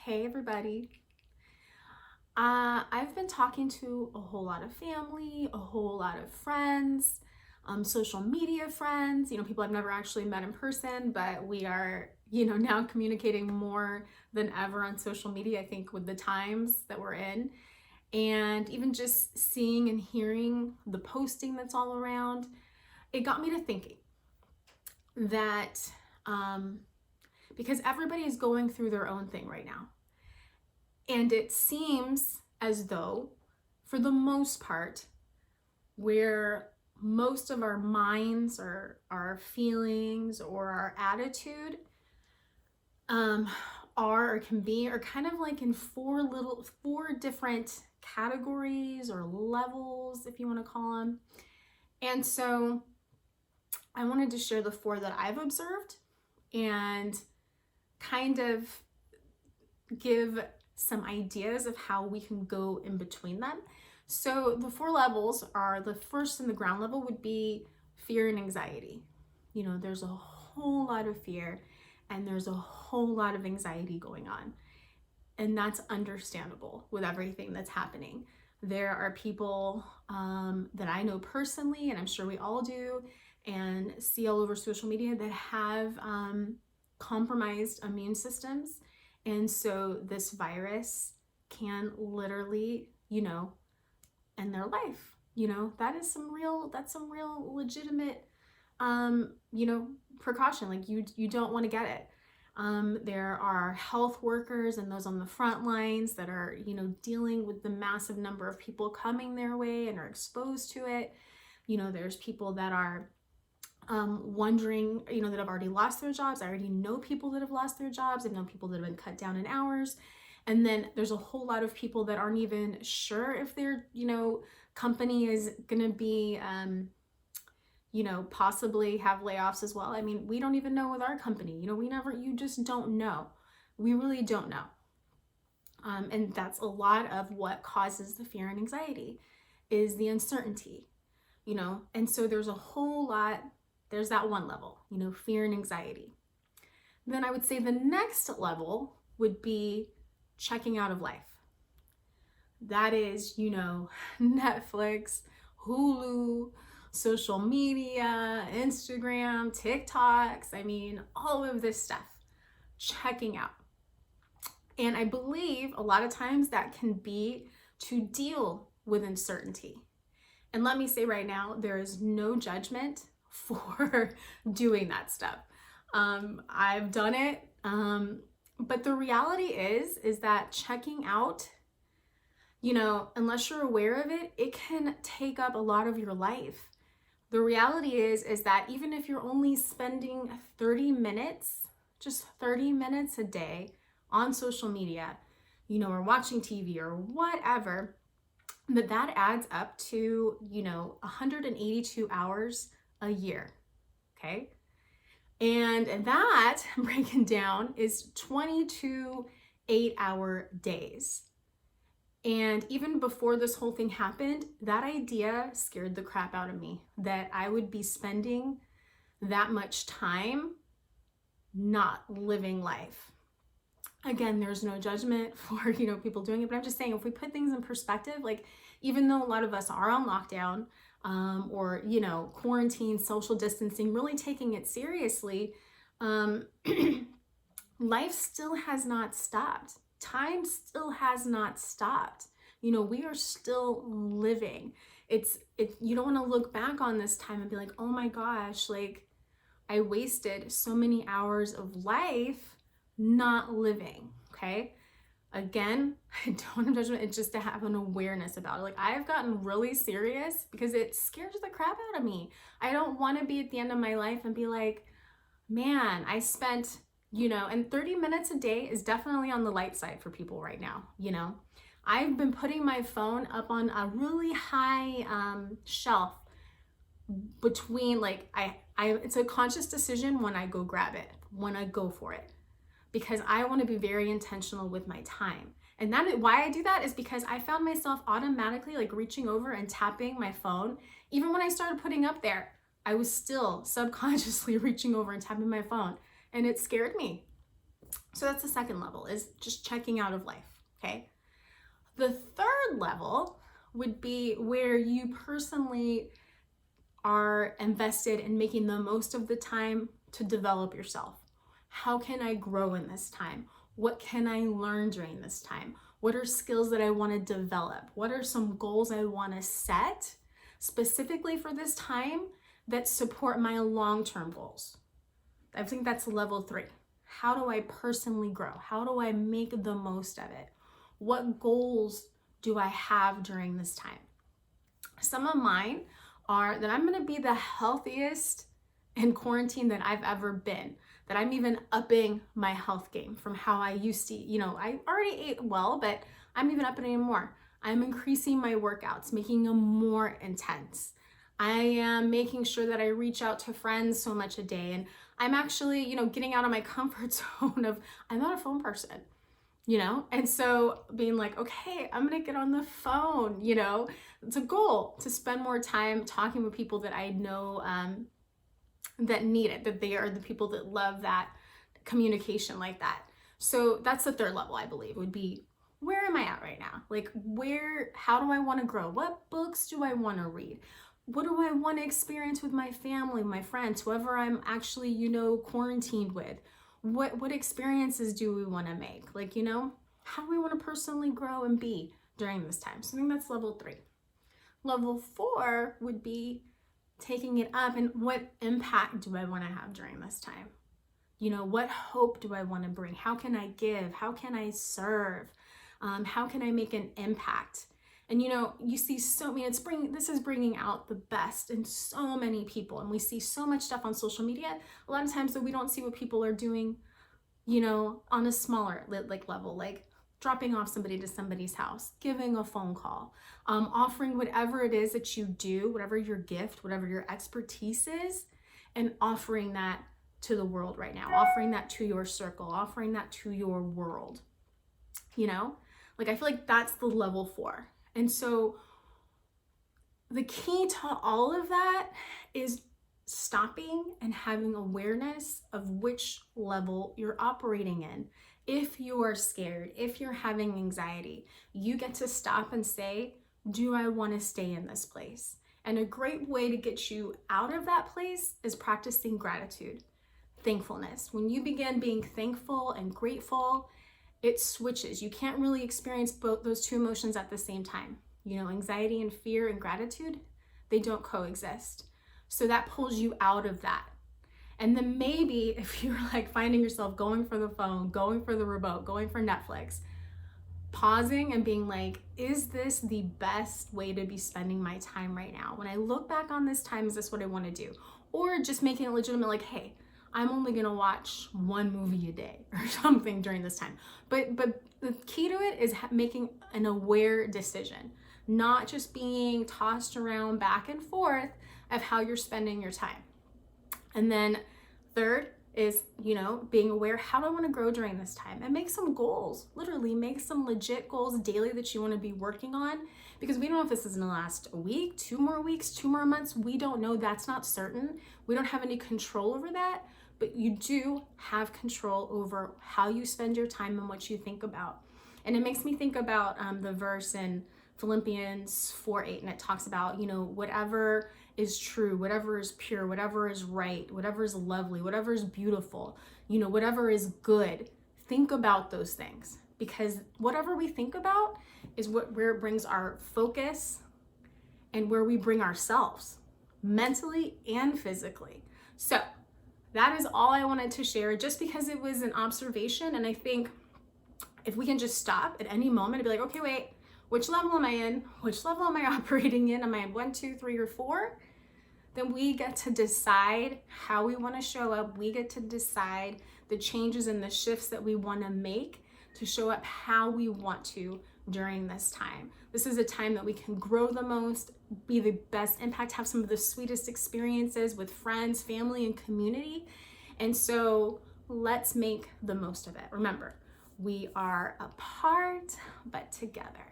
Hey everybody. I've been talking to a whole lot of family, a whole lot of friends, social media friends, people I've never actually met in person, but we are, now communicating more than ever on social media, I think with the times that we're in. And even just seeing and hearing the posting that's all around, it got me to thinking that because everybody is going through their own thing right now. And it seems as though, for the most part, where most of our minds or our feelings or our attitude are or can be are kind of like in four different categories or levels, if you want to call them. And so I wanted to share the four that I've observed and kind of give some ideas of how we can go in between them. So the four levels are, the first and the ground level would be fear and anxiety. There's a whole lot of fear and there's a whole lot of anxiety going on. And that's understandable with everything that's happening. There are people that I know personally, and I'm sure we all do, and see all over social media that have compromised immune systems. And so this virus can literally, end their life. That's some real legitimate, precaution. Like you don't want to get it. There are health workers and those on the front lines that are, dealing with the massive number of people coming their way and are exposed to it. There's people that are wondering, that have already lost their jobs. I already know people that have lost their jobs. I know people that have been cut down in hours. And then there's a whole lot of people that aren't even sure if their, company is going to be, possibly have layoffs as well. I mean, we don't even know with our company, you just don't know. We really don't know. And that's a lot of what causes the fear and anxiety is the uncertainty, and so there's a whole lot. There's that one level, fear and anxiety. Then I would say the next level would be checking out of life. That is, Netflix, Hulu, social media, Instagram, TikToks. I mean, all of this stuff, checking out. And I believe a lot of times that can be to deal with uncertainty. And let me say right now, there is no judgment for doing that stuff. I've done it. But the reality is that checking out, unless you're aware of it, it can take up a lot of your life. The reality is that even if you're only spending 30 minutes, just 30 minutes a day on social media, or watching TV or whatever, that adds up to, 182 hours a year, okay? And that, breaking down, is 22 8-hour days. And even before this whole thing happened, that idea scared the crap out of me, that I would be spending that much time not living life. Again, there's no judgment for, people doing it, but I'm just saying, if we put things in perspective, like even though a lot of us are on lockdown, or, quarantine, social distancing, really taking it seriously, life still has not stopped. Time still has not stopped. We are still living. You don't want to look back on this time and be like, oh my gosh, like I wasted so many hours of life not living. Okay. Again, I don't want to judgment. It's just to have an awareness about it. Like I've gotten really serious because it scares the crap out of me. I don't want to be at the end of my life and be like, man, I spent, and 30 minutes a day is definitely on the light side for people right now. I've been putting my phone up on a really high shelf between it's a conscious decision when I go grab it, when I go for it, because I want to be very intentional with my time. And why I do that is because I found myself automatically reaching over and tapping my phone. Even when I started putting up there, I was still subconsciously reaching over and tapping my phone, and it scared me. So that's the second level, is just checking out of life, okay? The third level would be where you personally are invested in making the most of the time to develop yourself. How can I grow in this time? What can I learn during this time? What are skills that I want to develop? What are some goals I want to set specifically for this time that support my long-term goals? I think that's level 3. How do I personally grow? How do I make the most of it? What goals do I have during this time? Some of mine are that I'm going to be the healthiest in quarantine that I've ever been, that I'm even upping my health game from how I used to eat. I already ate well, but I'm even upping it more. I'm increasing my workouts, making them more intense. I am making sure that I reach out to friends so much a day. And I'm actually, getting out of my comfort zone of, I'm not a phone person. And so being like, okay, I'm gonna get on the phone. It's a goal to spend more time talking with people that I know that need it, that they are the people that love that communication like that. So that's the third level, I believe, would be, where am I at right now? Like, how do I want to grow? What books do I want to read? What do I want to experience with my family, my friends, whoever I'm actually, quarantined with? What experiences do we want to make? Like, how do we want to personally grow and be during this time? So I think that's level 3. Level 4 would be taking it up, and what impact do I want to have during this time? What hope do I want to bring? How can I give? How can I serve? How can I make an impact? And you see this is bringing out the best in so many people, and we see so much stuff on social media. A lot of times that we don't see what people are doing, on a smaller level, like dropping off somebody to somebody's house, giving a phone call, offering whatever it is that you do, whatever your gift, whatever your expertise is, and offering that to the world right now, offering that to your circle, offering that to your world. I feel like that's the level 4. And so the key to all of that is stopping and having awareness of which level you're operating in. If you are scared, if you're having anxiety, you get to stop and say, do I want to stay in this place? And a great way to get you out of that place is practicing gratitude, thankfulness. When you begin being thankful and grateful, it switches. You can't really experience both those two emotions at the same time. Anxiety and fear and gratitude, they don't coexist. So that pulls you out of that. And then maybe if you're like finding yourself going for the phone, going for the remote, going for Netflix, pausing and being like, is this the best way to be spending my time right now? When I look back on this time, is this what I want to do? Or just making it legitimate, like, hey, I'm only gonna watch one movie a day or something during this time. But the key to it is making an aware decision, not just being tossed around back and forth of how you're spending your time. And then third is, being aware, how do I want to grow during this time? And make some goals, literally make some legit goals daily that you want to be working on, because we don't know if this is going to last a week, 2 more weeks, 2 more months. We don't know. That's not certain. We don't have any control over that, but you do have control over how you spend your time and what you think about. And it makes me think about the verse in Philippians 4:8, and it talks about, whatever is true, whatever is pure, whatever is right, whatever is lovely, whatever is beautiful, whatever is good. Think about those things, because whatever we think about is where it brings our focus and where we bring ourselves mentally and physically. So that is all I wanted to share, just because it was an observation. And I think if we can just stop at any moment and be like, okay, wait, which level am I in? Which level am I operating in? Am I in 1, 2, 3, or 4? Then we get to decide how we want to show up. We get to decide the changes and the shifts that we want to make to show up how we want to during this time. This is a time that we can grow the most, be the best impact, have some of the sweetest experiences with friends, family, and community. And so let's make the most of it. Remember, we are apart, but together.